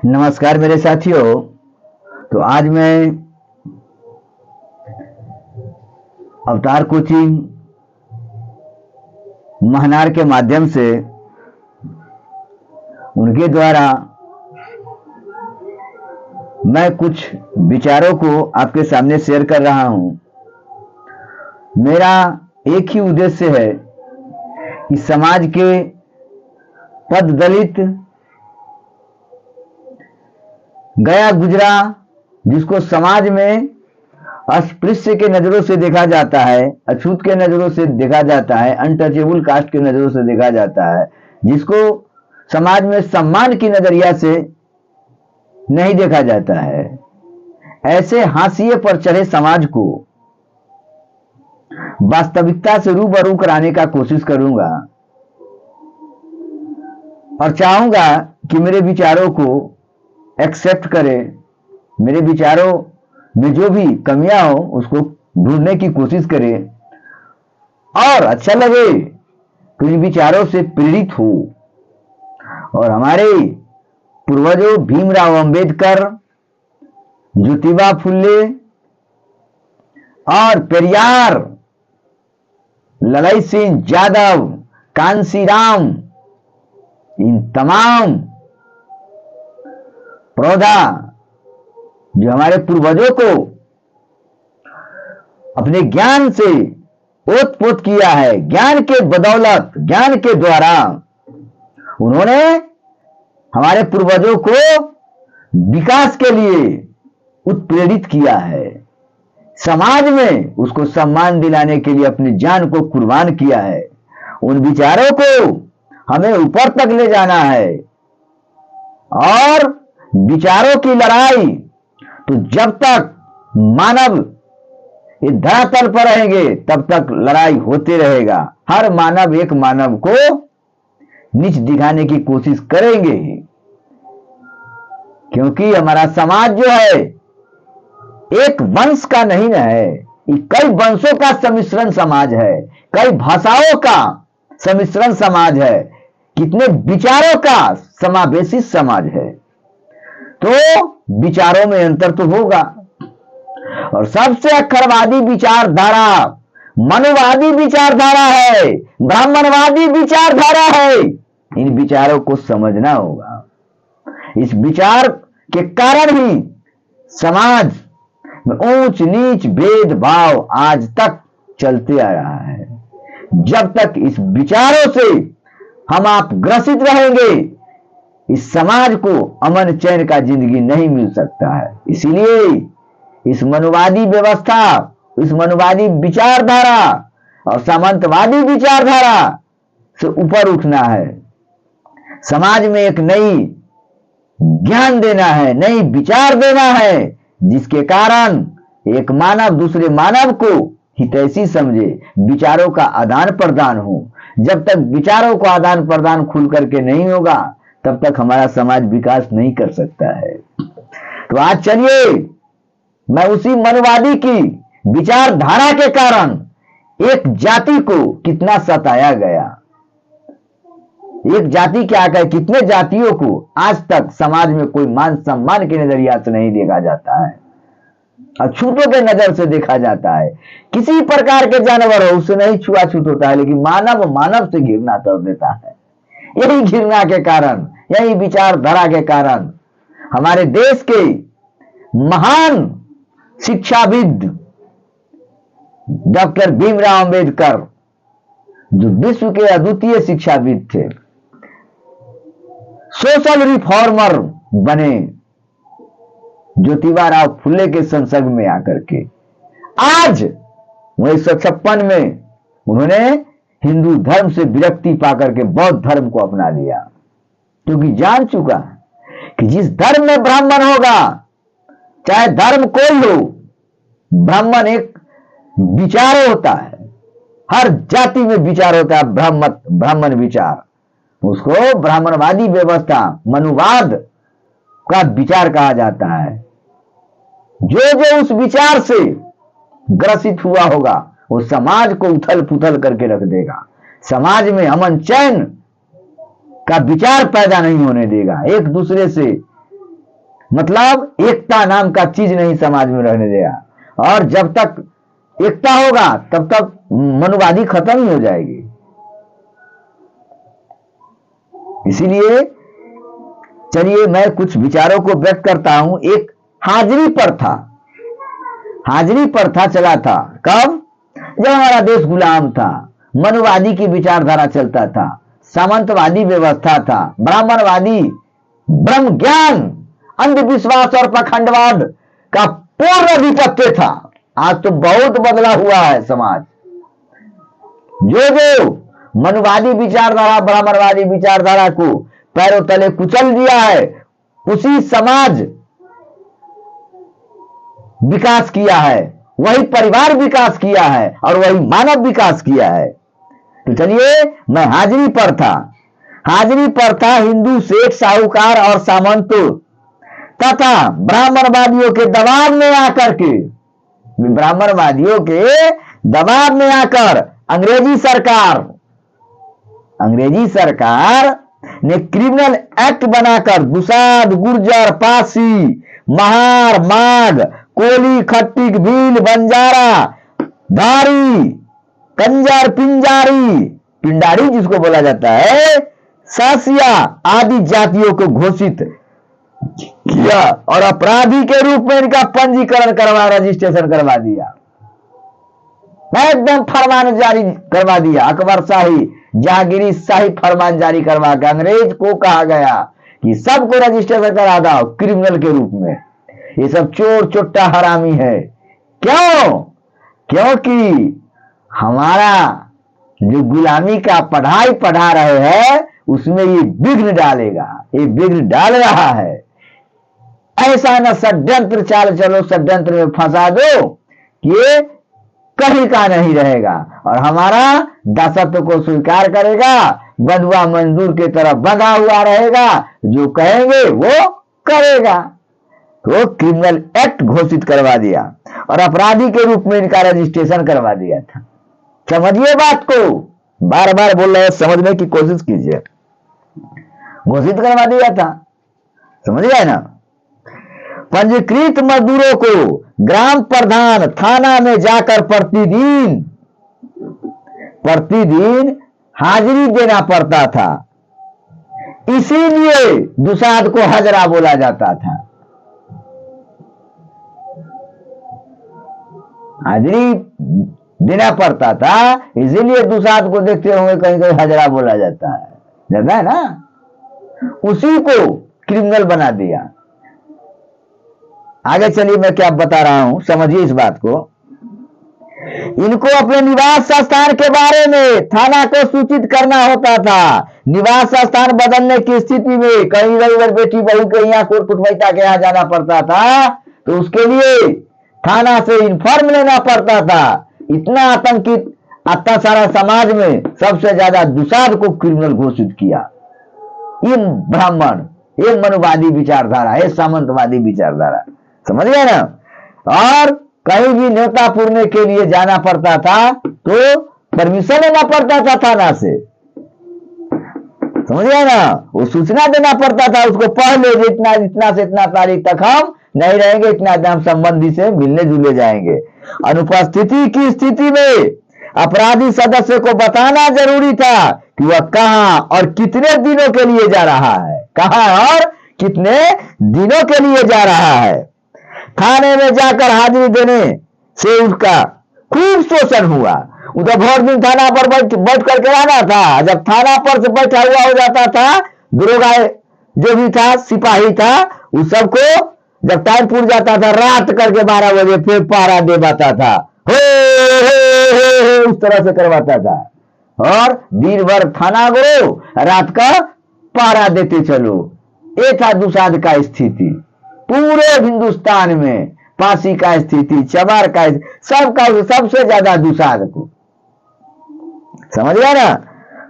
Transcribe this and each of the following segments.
नमस्कार मेरे साथियों। तो आज मैं अवतार कोचिंग महनार के माध्यम से उनके द्वारा मैं कुछ विचारों को आपके सामने शेयर कर रहा हूं। मेरा एक ही उद्देश्य है कि समाज के पद दलित, गया गुजरा, जिसको समाज में अस्पृश्य के नजरों से देखा जाता है, अछूत के नजरों से देखा जाता है, अनटचेबल कास्ट के नजरों से देखा जाता है, जिसको समाज में सम्मान की नजरिया से नहीं देखा जाता है, ऐसे हाशिए पर चढ़े समाज को वास्तविकता से रूबरू कराने का कोशिश करूंगा और चाहूंगा कि मेरे विचारों को एक्सेप्ट करे, मेरे विचारों में जो भी कमियां हो उसको ढूंढने की कोशिश करे और अच्छा लगे तो इन विचारों से प्रेरित हो और हमारे पूर्वजों भीमराव अंबेडकर, ज्योतिबा फुले और पेरियार, ललाई सिंह यादव, कांशीराम, इन तमाम पौधा जो हमारे पूर्वजों को अपने ज्ञान से ओत पोत किया है, ज्ञान के बदौलत, ज्ञान के द्वारा उन्होंने हमारे पूर्वजों को विकास के लिए उत्प्रेरित किया है, समाज में उसको सम्मान दिलाने के लिए अपनी जान को कुर्बान किया है। उन विचारों को हमें ऊपर तक ले जाना है और विचारों की लड़ाई तो जब तक मानव इस धरातल पर रहेंगे तब तक लड़ाई होते रहेगा। हर मानव एक मानव को नीच दिखाने की कोशिश करेंगे, क्योंकि हमारा समाज जो है एक वंश का नहीं है, कई वंशों का सम्मिश्रण समाज है, कई भाषाओं का सम्मिश्रण समाज है, कितने विचारों का समावेशी समाज है। तो विचारों में अंतर तो होगा और सबसे अक्खरवादी विचारधारा मनुवादी विचारधारा है, ब्राह्मणवादी विचारधारा है। इन विचारों को समझना होगा। इस विचार के कारण ही समाज में ऊंच नीच भेदभाव आज तक चलते आ रहा है। जब तक इस विचारों से हम आप ग्रसित रहेंगे, इस समाज को अमन चैन का जिंदगी नहीं मिल सकता है। इसीलिए इस मनुवादी व्यवस्था, इस मनुवादी विचारधारा और सामंतवादी विचारधारा से ऊपर उठना है। समाज में एक नई ज्ञान देना है, नई विचार देना है, जिसके कारण एक मानव दूसरे मानव को हितैषी समझे, विचारों का आदान प्रदान हो। जब तक विचारों का आदान प्रदान खुल करके नहीं होगा तब तक हमारा समाज विकास नहीं कर सकता है। तो आज चलिए मैं उसी मनवादी की विचारधारा के कारण एक जाति को कितना सताया गया, एक जाति क्या कहे, कितने जातियों को आज तक समाज में कोई मान सम्मान के नजरिया से नहीं देखा जाता है, अछूतों के नजर से देखा जाता है। किसी प्रकार के जानवर हो उससे नहीं छुआछूत होता है, लेकिन मानव मानव से घृणा कर देता है। यही घृणा के कारण, यही विचारधारा के कारण हमारे देश के महान शिक्षाविद डॉक्टर भीमराव अंबेडकर, जो विश्व के अद्वितीय शिक्षाविद थे, सोशल रिफॉर्मर बने, ज्योतिबा राव फुले के संसर्ग में आकर के आज 1956 में उन्होंने हिंदू धर्म से विरक्ति पाकर के बौद्ध धर्म को अपना लिया, क्योंकि जान चुका कि जिस धर्म में ब्राह्मण होगा, चाहे धर्म कोई हो, ब्राह्मण एक विचार होता है, हर जाति में विचार होता है, ब्राह्मण विचार, उसको ब्राह्मणवादी व्यवस्था, मनुवाद का विचार कहा जाता है। जो जो उस विचार से ग्रसित हुआ होगा वो समाज को उथल पुथल करके रख देगा, समाज में अमन चैन का विचार पैदा नहीं होने देगा, एक दूसरे से मतलब एकता नाम का चीज नहीं समाज में रहने देगा। और जब तक एकता होगा तब तक मनुवादी खत्म ही हो जाएगी। इसीलिए चलिए मैं कुछ विचारों को व्यक्त करता हूं। एक हाजिरी प्रथा चला था। कब? जब हमारा देश गुलाम था, मनुवादी की विचारधारा चलता था, सामंतवादी व्यवस्था था, ब्राह्मणवादी ब्रह्म ज्ञान, अंधविश्वास और पाखंडवाद का पूर्ण अधिपत्य था। आज तो बहुत बदला हुआ है समाज। जो मनुवादी विचारधारा, ब्राह्मणवादी विचारधारा को पैरों तले कुचल दिया है, उसी समाज विकास किया है, वही परिवार विकास किया है और वही मानव विकास किया है। तो चलिए मैं हाजिरी प्रथा हिंदू सेठ, साहूकार और सामंतों तथा ब्राह्मणवादियों के दबाव में आकर अंग्रेजी सरकार ने क्रिमिनल एक्ट बनाकर दुसाध, गुर्जर, पासी, महार, माघ, कोली, खट्टिक, भील, बंजारा, धारी, कंजर, पिंडारी जिसको बोला जाता है, सासिया आदि जातियों को घोषित किया और अपराधी के रूप में इनका पंजीकरण रजिस्ट्रेशन करवा दिया। एकदम फरमान जारी करवा दिया। अकबर शाही, जहांगीरी शाही फरमान जारी करवा के अंग्रेज को कहा गया कि सबको रजिस्ट्रेशन करा दो क्रिमिनल के रूप में। ये सब चोर चोट्टा हरामी है। क्यों? क्योंकि हमारा जो गुलामी का पढ़ाई पढ़ा रहे हैं उसमें ये विघ्न डालेगा, ये विघ्न डाल रहा है। ऐसा न षड्यंत्र चाल चलो, षड्यंत्र में फंसा दो, ये कहीं का नहीं रहेगा और हमारा दासत्व को स्वीकार करेगा, बंधुआ मंजूर की तरफ बंधा हुआ रहेगा, जो कहेंगे वो करेगा। तो क्रिमिनल एक्ट घोषित करवा दिया और अपराधी के रूप में इनका रजिस्ट्रेशन करवा दिया था। समझिए बात को, बार बार बोल रहे हैं, समझने की कोशिश कीजिए। घोषित करवा दिया था, समझ गए ना। पंजीकृत मजदूरों को ग्राम प्रधान थाना में जाकर प्रतिदिन हाजिरी देना पड़ता था। इसीलिए दुसाध को हजरा बोला जाता था। हाजिरी देना पड़ता था, इसीलिए दुसाध को देखते होंगे कहीं कहीं हजरा बोला जाता है ना। उसी को क्रिमिनल बना दिया। आगे चलिए मैं क्या बता रहा हूं, समझिए इस बात को। इनको अपने निवास स्थान के बारे में थाना को सूचित करना होता था। निवास स्थान बदलने की स्थिति में कहीं रविवार बेटी बहू के यहाँ कोर्ट कुटमैता के यहाँ जाना पड़ता था, तो उसके लिए थाना से इन्फॉर्म लेना पड़ता था। इतना आतंकित अत्याचार समाज में सबसे ज्यादा दुसाध को क्रिमिनल घोषित किया। ये ब्राह्मण, ये मनुवादी विचारधारा, ये सामंतवादी विचारधारा, समझ गए ना। और कहीं भी न्योता पूरने के लिए जाना पड़ता था तो परमिशन लेना पड़ता था थाना से, समझ गए ना। वो सूचना देना पड़ता था उसको, पढ़ ले इतना से इतना तारीख तक हम नहीं रहेंगे, इतना हम संबंधी से मिलने जुलने जाएंगे। अनुपस्थिति की स्थिति में अपराधी सदस्य को बताना जरूरी था कि वह कहां और कितने दिनों के लिए जा रहा है, कहां और कितने दिनों के लिए जा रहा है। थाने में जाकर हाजिरी देने से उसका खूब शोषण हुआ। उधर भर दिन थाना पर बैठ करके रहना था। जब थाना पर से बैठा हुआ हो जाता था, दरोगा जो भी था, सिपाही था, उस सबको जब टाइम पूर जाता था, रात करके 12 बजे फिर पहरा दे पाता था, हो उस तरह से करवाता था। और दिन भर थाना गो, रात का पहरा देते चलो। ये था दुसाध का स्थिति पूरे हिंदुस्तान में। फांसी का स्थिति, चमार का, सबका सबसे ज्यादा दुसाध को, समझ गया ना।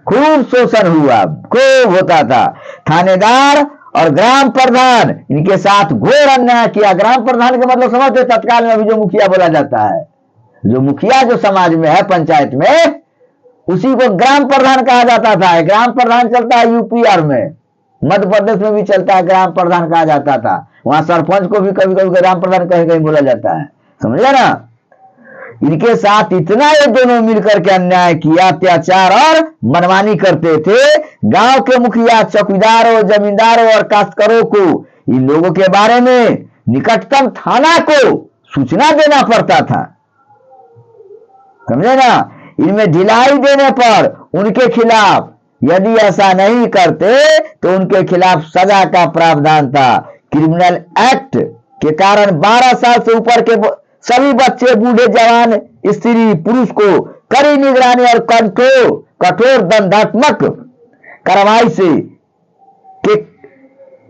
खूब शोषण हुआ, खूब होता था। थानेदार और ग्राम प्रधान इनके साथ घोर अन्याय किया। ग्राम प्रधान का मतलब समझते, तत्काल में अभी जो मुखिया बोला जाता है, जो मुखिया जो समाज में है पंचायत में, उसी को ग्राम प्रधान कहा जाता था। ग्राम प्रधान चलता है यूपी और में, मध्य प्रदेश में भी चलता है, ग्राम प्रधान कहा जाता था। वहां सरपंच को भी कभी कभी राम प्रधान कहीं कहीं बोला जाता है, समझे ना। इनके साथ इतना ये दोनों मिलकर के अन्याय किया, अत्याचार और मनमानी करते थे। गांव के मुखिया, चौकीदारों, जमींदारों और काश्तकारों को इन लोगों के बारे में निकटतम थाना को सूचना देना पड़ता था, समझे ना। इनमें ढिलाई देने पर उनके खिलाफ, यदि ऐसा नहीं करते तो उनके खिलाफ सजा का प्रावधान था। क्रिमिनल एक्ट के कारण 12 साल से ऊपर के सभी बच्चे, बूढ़े, जवान, स्त्री, पुरुष को कड़ी निगरानी और कठोर दंडात्मक कार्रवाई से के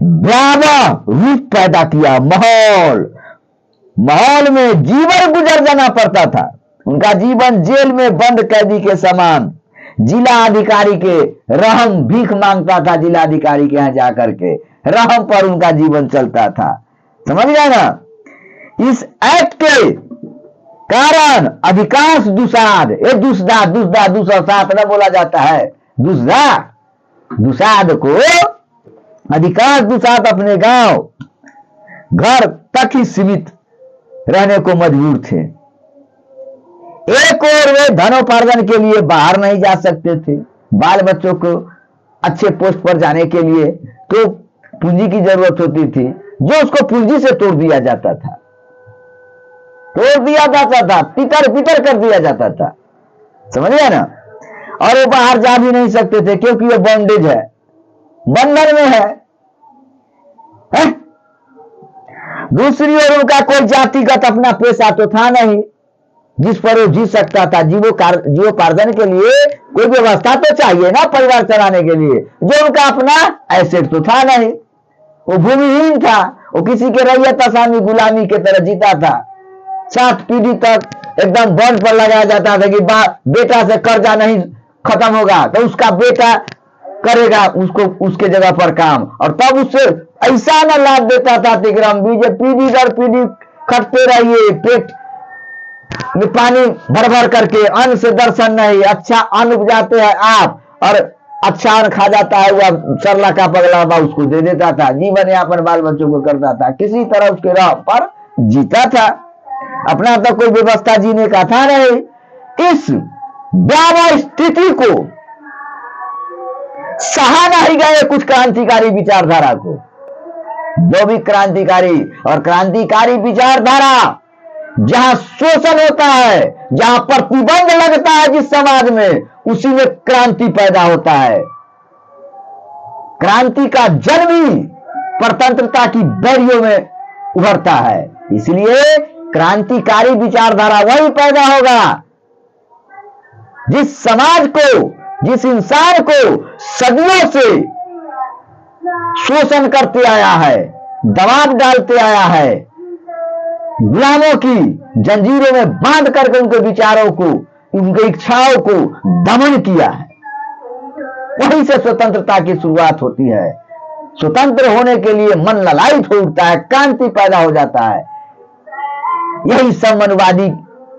भयावह रूप पैदा किया। माहौल में जीवन गुजर जाना पड़ता था। उनका जीवन जेल में बंद कैदी के समान। जिला अधिकारी के रहम भीख मांगता था, जिला अधिकारी के यहां जाकर के रहम पर उनका जीवन चलता था, समझ गए ना। इस एक्ट के कारण अधिकांश दुसाध, ये दुसाध न बोला जाता है, दुसाध को अधिकांश दुसाध अपने गांव घर तक ही सीमित रहने को मजबूर थे। एक और वे धनोपार्जन के लिए बाहर नहीं जा सकते थे। बाल बच्चों को अच्छे पोस्ट पर जाने के लिए तो पूंजी की जरूरत होती थी, जो उसको पूंजी से तोड़ दिया जाता था, तितर बितर कर दिया जाता था, समझिए ना। और वो बाहर जा भी नहीं सकते थे क्योंकि वो बॉन्डेज है, बंधन में है। दूसरी ओर उनका कोई जातिगत अपना पेशा तो था नहीं जिस पर वो जी सकता था। जीवोपार्जन के लिए कोई व्यवस्था तो चाहिए ना परिवार चलाने के लिए, जो उनका अपना एसेट तो था नहीं। वो भूमिहीन था, वो किसी के रैयत आसामी गुलामी के तरह जीता था। 7 पीढ़ी तक एकदम बॉन्ड पर लगाया जाता था कि बेटा से कर्जा नहीं खत्म होगा तो उसका बेटा करेगा उसके जगह पर काम, और तब उससे ऐसा न लाभ देता था तिग्रम बीजे पीढ़ी दर पीढ़ी खटते रहिए, पेट में पानी भर भर करके, अन्न से दर्शन नहीं। अच्छा अन्न उपजाते हैं आप और अच्छा अन्न खा जाता है वह सरला का पगला उसको दे देता था, जीवन यापन बाल बच्चों को करता था, किसी तरह उसके राह पर जीता था। अपना तो कोई व्यवस्था जीने का था नहीं। इस भयावह स्थिति को सहा नहीं गए कुछ क्रांतिकारी विचारधारा को। जो भी क्रांतिकारी और क्रांतिकारी विचारधारा जहां शोषण होता है, जहां प्रतिबंध लगता है जिस समाज में, उसी में क्रांति पैदा होता है। क्रांति का जन्म ही परतंत्रता की बैरियों में उभरता है। इसलिए क्रांतिकारी विचारधारा वही पैदा होगा जिस समाज को, जिस इंसान को सदियों से शोषण करते आया है, दबाव डालते आया है, गुलामों की जंजीरों में बांध करके उनके विचारों को, उनकी इच्छाओं को दमन किया है। वहीं से स्वतंत्रता की शुरुआत होती है। स्वतंत्र होने के लिए मन ललायित हो उठता है, क्रांति पैदा हो जाता है। यही सब मनुवादी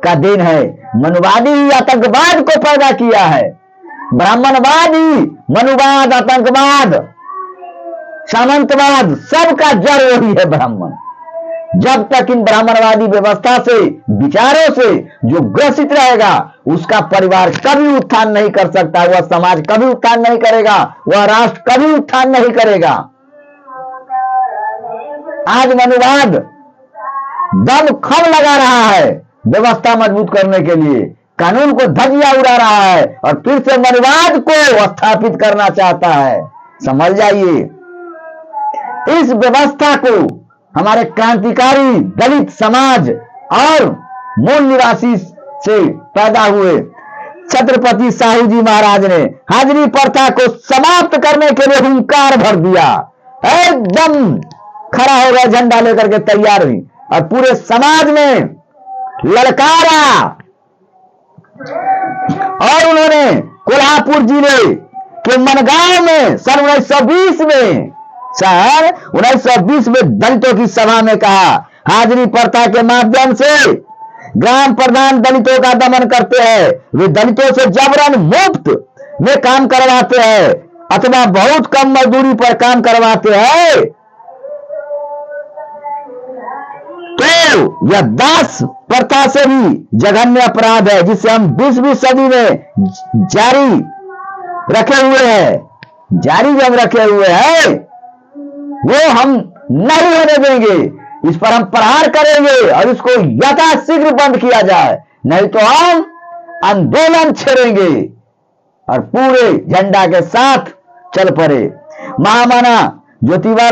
का देन है। मनुवादी ही आतंकवाद को पैदा किया है। ब्राह्मणवादी, मनुवाद, आतंकवाद, सामंतवाद, सबका जड़ वही है ब्राह्मण। जब तक इन ब्राह्मणवादी व्यवस्था से, विचारों से जो ग्रसित रहेगा, उसका परिवार कभी उत्थान नहीं कर सकता, वह समाज कभी उत्थान नहीं करेगा, वह राष्ट्र कभी उत्थान नहीं करेगा। आज मनुवाद दम खम लगा रहा है व्यवस्था मजबूत करने के लिए, कानून को धज्जियां उड़ा रहा है और फिर से मनुवाद को स्थापित करना चाहता है। समझ जाइए, इस व्यवस्था को हमारे क्रांतिकारी दलित समाज और मूल निवासी से पैदा हुए छत्रपति साहू जी महाराज ने हाजिरी प्रथा को समाप्त करने के लिए हुंकार भर दिया। एकदम खड़ा हो गया, झंडा लेकर के तैयार हुई और पूरे समाज में ललकारा। और उन्होंने कोल्हापुर जिले के मनगांव में सन 1920 में दलितों की सभा में कहा, हाजिरी प्रथा के माध्यम से ग्राम प्रधान दलितों का दमन करते हैं। वे दलितों से जबरन मुफ्त में काम करवाते हैं अथवा बहुत कम मजदूरी पर काम करवाते हैं। यह दास प्रथा से भी जघन्य अपराध है जिसे हम 20वीं सदी में जारी रखे हुए हैं, जारी जब रखे हुए हैं वो हम नहीं होने देंगे। इस पर हम प्रहार करेंगे और इसको यथाशीघ्र बंद किया जाए, नहीं तो हम आंदोलन छेड़ेंगे और पूरे झंडा के साथ चल पड़े। महामना ज्योतिबा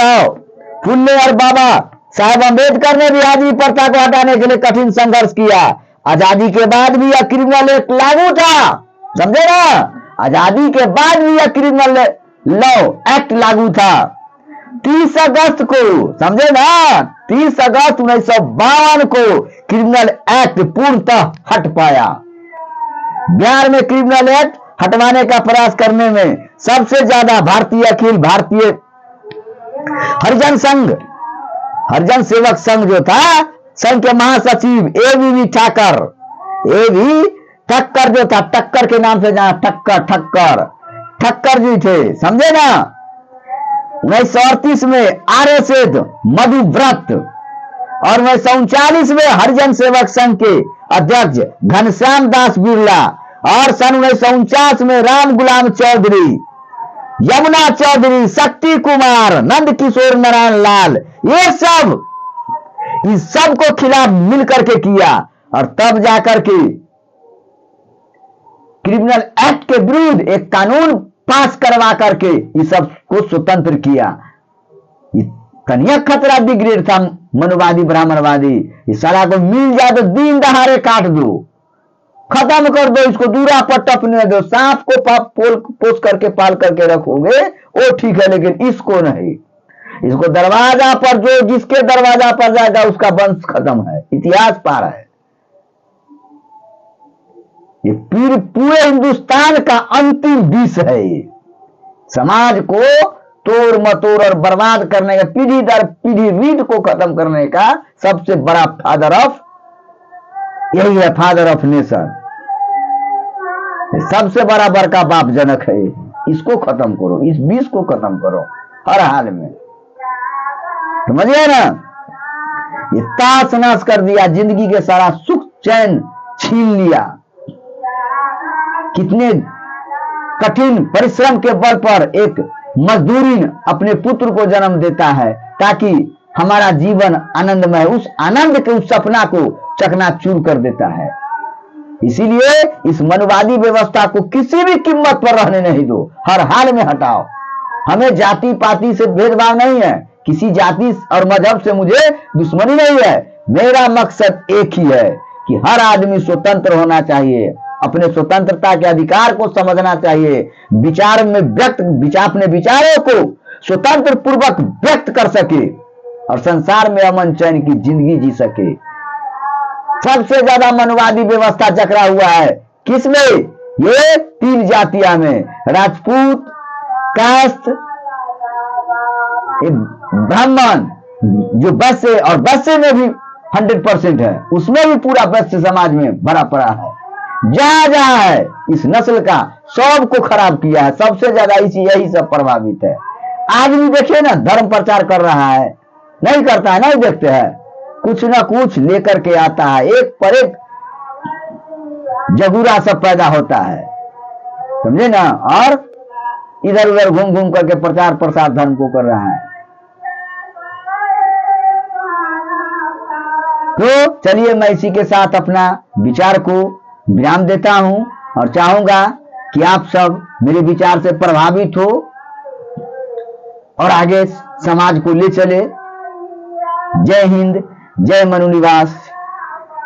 फुले और बाबा साहेब अम्बेडकर ने भी आदि प्रथा को हटाने के लिए कठिन संघर्ष किया। आजादी के बाद भी यह क्रिमिनल एक्ट लागू था, समझे ना, आजादी के बाद भी यह क्रिमिनल लॉ एक्ट लागू था। 30 अगस्त को, समझे ना, 30 अगस्त 1952 को क्रिमिनल एक्ट पूर्णतः हट पाया। बिहार में क्रिमिनल एक्ट हटवाने का प्रयास करने में सबसे ज्यादा भारतीय अखिल भारतीय हरिजन संघ, हरिजन सेवक संघ जो था, संघ के महासचिव एबीवी ठक्कर जो था, टक्कर के नाम से जाना, ठक्कर जी थे, समझे ना। 1938 में आरएसएस मधुव्रत और 1939 में हरिजन सेवक संघ के अध्यक्ष घनश्याम दास बिरला और सन 1949 में राम गुलाम चौधरी, यमुना चौधरी, शक्ति कुमार, नंद किशोर नारायण लाल, ये सब इस सब को खिलाफ मिलकर के किया और तब जाकर के क्रिमिनल एक्ट के विरुद्ध एक कानून पास करवा करके इस सब को स्वतंत्र किया। कन्या खतरा डिग्रेड था मनुवादी ब्राह्मणवादी, इस सारा को मिल जाए तो दिन दहाड़े काट दो, खत्म कर दो, इसको दूरा पर टपने दो। सांप को पोस करके पाल करके रखोगे वो ठीक है, लेकिन इसको नहीं। इसको दरवाजा पर, जो जिसके दरवाजा पर जाएगा उसका वंश खत्म है, इतिहास पार है। ये पूरे हिंदुस्तान का अंतिम विष है। समाज को तोड़ मतोड़ और बर्बाद करने का, पीढ़ी दर पीढ़ी रीढ़ को खत्म करने का सबसे बड़ा फादर ऑफ यही है, फादर ऑफ नेशन। सबसे बड़ा बड़का बाप जनक है। इसको खत्म करो, इस विष को खत्म करो हर हाल में, समझिए ना। ये ताश नाश कर दिया, जिंदगी के सारा सुख चैन छीन लिया। कितने कठिन परिश्रम के बल पर एक मजदूरी अपने पुत्र को जन्म देता है ताकि हमारा जीवन आनंदमय, उस आनंद के उस सपना को चकनाचूर कर देता है। इसीलिए इस मनुवादी व्यवस्था को किसी भी कीमत पर रहने नहीं दो, हर हाल में हटाओ। हमें जाति पाति से भेदभाव नहीं है, किसी जाति और मजहब से मुझे दुश्मनी नहीं है। मेरा मकसद एक ही है कि हर आदमी स्वतंत्र होना चाहिए, अपने स्वतंत्रता के अधिकार को समझना चाहिए, विचार में अपने विचारों को स्वतंत्र पूर्वक व्यक्त कर सके और संसार में अमन चैन की जिंदगी जी सके। सबसे ज्यादा मनुवादी व्यवस्था जकड़ा हुआ है किसमें? ये 3 जातियां में, राजपूत, कास्ट, ब्राह्मण, जो वैश्य, और वैश्य में भी 100% है, उसमें भी पूरा वैश्य समाज में भरा पड़ा है। जहां जहां है इस नस्ल का सबको खराब किया है, सबसे ज्यादा यही सब प्रभावित है। आदमी देखिए ना, धर्म प्रचार कर रहा है, नहीं करता है, नहीं देखते हैं, कुछ ना कुछ लेकर के आता है, एक पर एक जगूरा सब पैदा होता है, समझे ना, और इधर उधर घूम घूम करके प्रचार प्रसार धर्म को कर रहा है। तो चलिए मैं इसी के साथ अपना विचार को विराम देता हूं और चाहूंगा कि आप सब मेरे विचार से प्रभावित हो और आगे समाज को ले चले। जय हिंद, जय मनु निवास,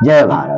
जय भारत।